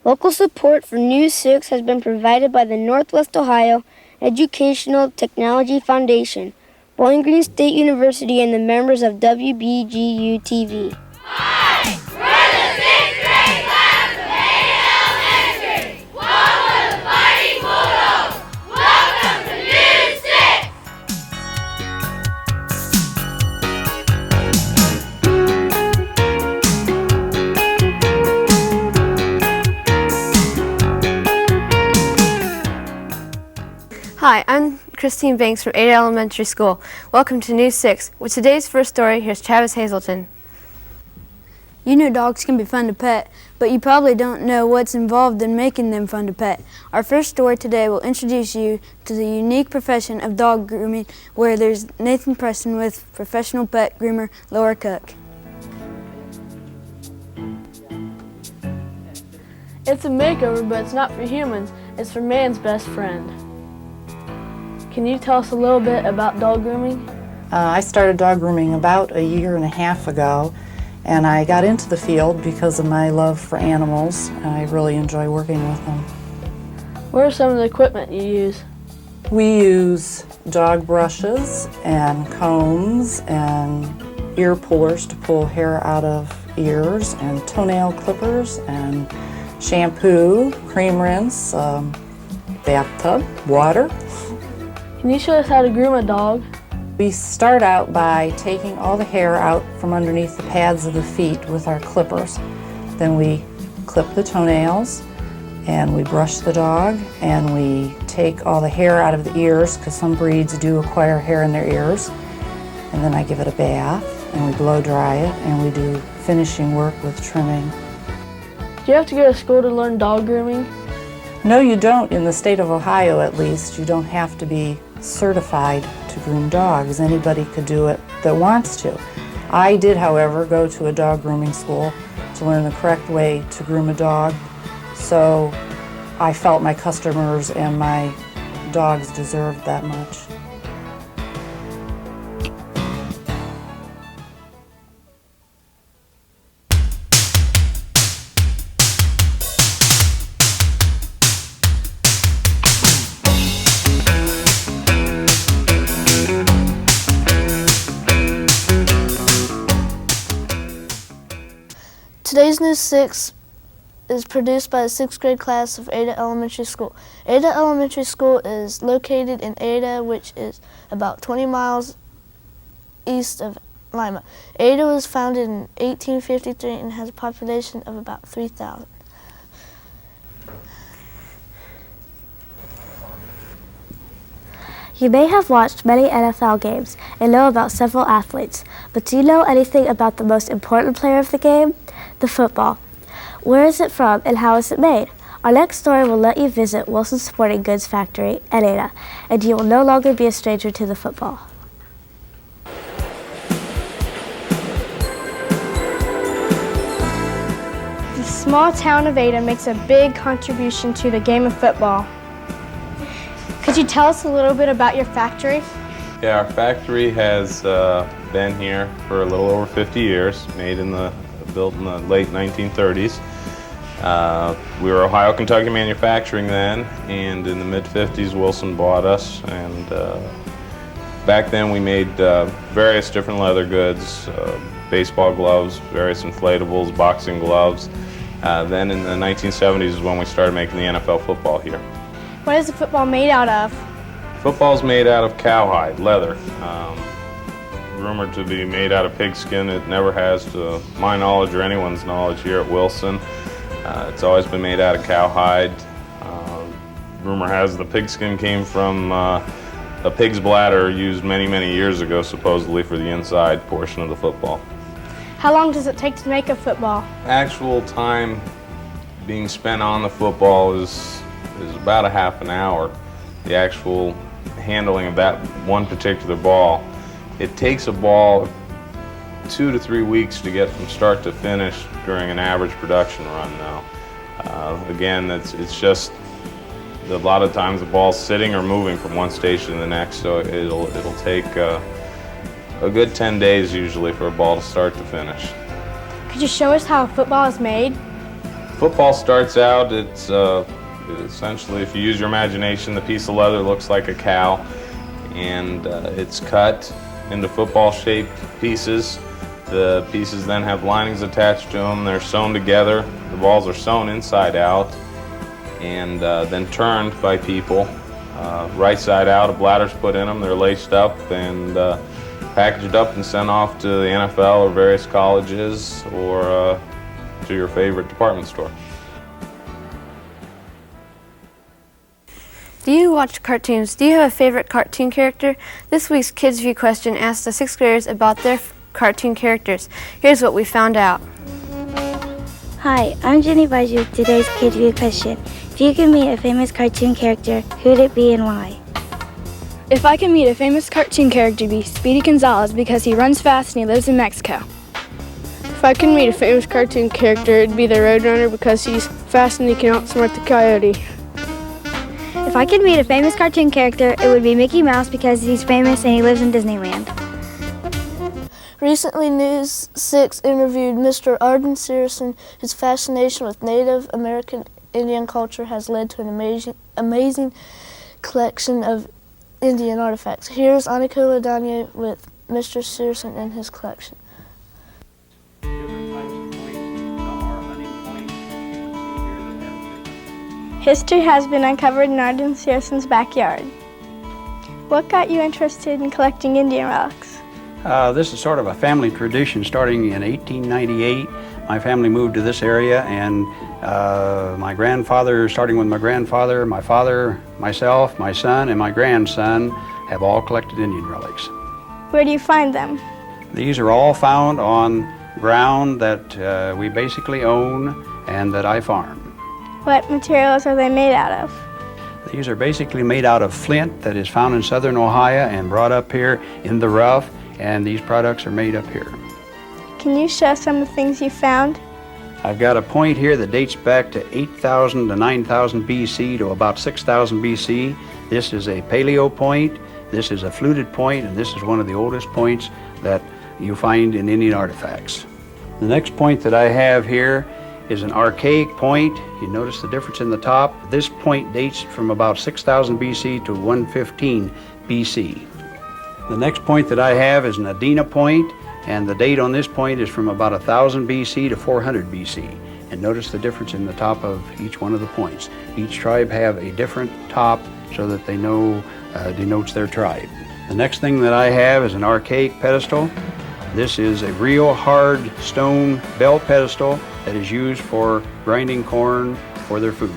Local support for News 6 has been provided by the Northwest Ohio Educational Technology Foundation, Bowling Green State University, and the members of WBGU-TV. Hi, we're the 6th grade class of Ada Elementary. Welcome to Fighting Bulldogs. Welcome to News 6. Hi, I'm Christine Banks from Ada Elementary School. Welcome to News 6. With today's first story, here's Travis Hazelton. You know dogs can be fun to pet, but you probably don't know what's involved in making them fun to pet. Our first story today will introduce you to the unique profession of dog grooming, where there's Nathan Preston with professional pet groomer Laura Cook. It's a makeover, but it's not for humans. It's for man's best friend. Can you tell us a little bit about dog grooming? I started dog grooming about 1.5 years ago, and I got into the field because of my love for animals. I really enjoy working with them. What are some of the equipment you use? We use dog brushes and combs and ear pullers to pull hair out of ears, and toenail clippers and shampoo, cream rinse, bathtub, water. Can you show us how to groom a dog? We start out by taking all the hair out from underneath the pads of the feet with our clippers. Then we clip the toenails, and we brush the dog, and we take all the hair out of the ears, because some breeds do acquire hair in their ears. And then I give it a bath, and we blow dry it, and we do finishing work with trimming. Do you have to go to school to learn dog grooming? No, you don't. In the state of Ohio, at least, you don't have to be certified to groom dogs. Anybody could do it that wants to. I did, however, go to a dog grooming school to learn the correct way to groom a dog, so I felt my customers and my dogs deserved that much. Today's News 6 is produced by the 6th grade class of Ada Elementary School. Ada Elementary School is located in Ada, which is about 20 miles east of Lima. Ada was founded in 1853 and has a population of about 3,000. You may have watched many NFL games and know about several athletes, but do you know anything about the most important player of the game? The football. Where is it from and how is it made? Our next story will let you visit Wilson's Sporting Goods Factory at Ada, and you will no longer be a stranger to the football. The small town of Ada makes a big contribution to the game of football. Could you tell us a little bit about your factory? Yeah, our factory has been here for a little over 50 years, built in the late 1930s. We were Ohio Kentucky Manufacturing then, and in the mid-50s Wilson bought us, and back then we made various different leather goods, baseball gloves, various inflatables, boxing gloves. Then in the 1970s is when we started making the NFL football here. What is the football made out of? Football's made out of cowhide, leather. Rumored to be made out of pigskin. It never has, to my knowledge or anyone's knowledge here at Wilson. It's always been made out of cowhide. Rumor has the pigskin came from a pig's bladder used many, many years ago, supposedly for the inside portion of the football. How long does it take to make a football? Actual time being spent on the football is about a half an hour. The actual handling of that one particular ball. It takes a ball 2 to 3 weeks to get from start to finish during an average production run now. Again, it's just a lot of times the ball's sitting or moving from one station to the next, so it'll take a good 10 days usually for a ball to start to finish. Could you show us how a football is made? football starts out, it's essentially, if you use your imagination, the piece of leather looks like a cow, and it's cut into football-shaped pieces. The pieces then have linings attached to them. They're sewn together. The balls are sewn inside out and then turned by people. Right side out, a bladder's put in them. They're laced up and packaged up and sent off to the NFL or various colleges or to your favorite department store. Do you watch cartoons? Do you have a favorite cartoon character? This week's Kids View question asked the 6th graders about their cartoon characters. Here's what we found out. Hi, I'm Jenny Baju with today's Kid View question. If you could meet a famous cartoon character, who'd it be and why? If I could meet a famous cartoon character, it'd be Speedy Gonzales because he runs fast and he lives in Mexico. If I could meet a famous cartoon character, it'd be the Roadrunner because he's fast and he can outsmart the coyote. If I could meet a famous cartoon character, it would be Mickey Mouse because he's famous and he lives in Disneyland. Recently, News 6 interviewed Mr. Arden Searson, whose fascination with Native American Indian culture has led to an amazing collection of Indian artifacts. Here's Aniko Ladanya with Mr. Searson and his collection. History has been uncovered in Arden Searson's backyard. What got you interested in collecting Indian relics? This is sort of a family tradition. Starting in 1898, my family moved to this area, and my grandfather, starting with my grandfather, my father, myself, my son, and my grandson have all collected Indian relics. Where do you find them? These are all found on ground that we basically own and that I farm. What materials are they made out of? These are basically made out of flint that is found in southern Ohio and brought up here in the rough, and these products are made up here. Can you show some of the things you found? I've got a point here that dates back to 8,000 to 9,000 BC to about 6,000 BC. This is a paleo point, this is a fluted point, and this is one of the oldest points that you find in Indian artifacts. The next point that I have here is an archaic point. You notice the difference in the top. This point dates from about 6,000 BC to 115 BC. The next point that I have is an Adena point, and the date on this point is from about 1000 BC to 400 BC. And notice the difference in the top of each one of the points. Each tribe have a different top so that they know denotes their tribe. The next thing that I have is an archaic pedestal. This is a real hard stone bell pedestal that is used for grinding corn for their food.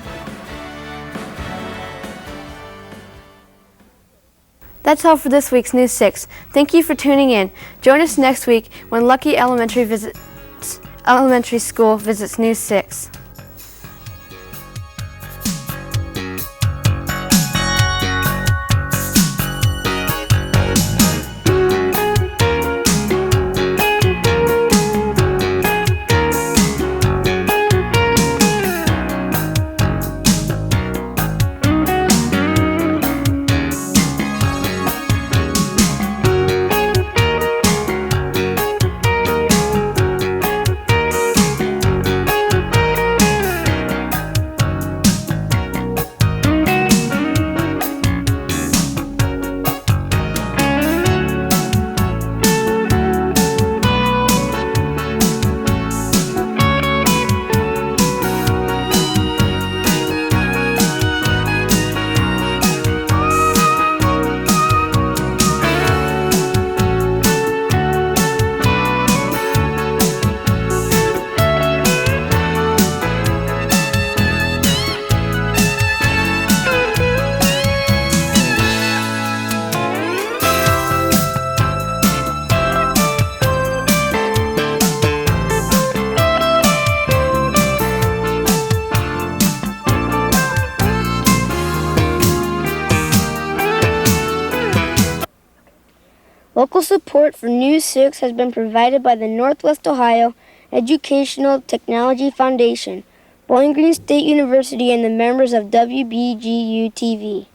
That's all for this week's News 6. Thank you for tuning in. Join us next week when Lucky Elementary School visits News 6. Local support for News 6 has been provided by the Northwest Ohio Educational Technology Foundation, Bowling Green State University, and the members of WBGU-TV.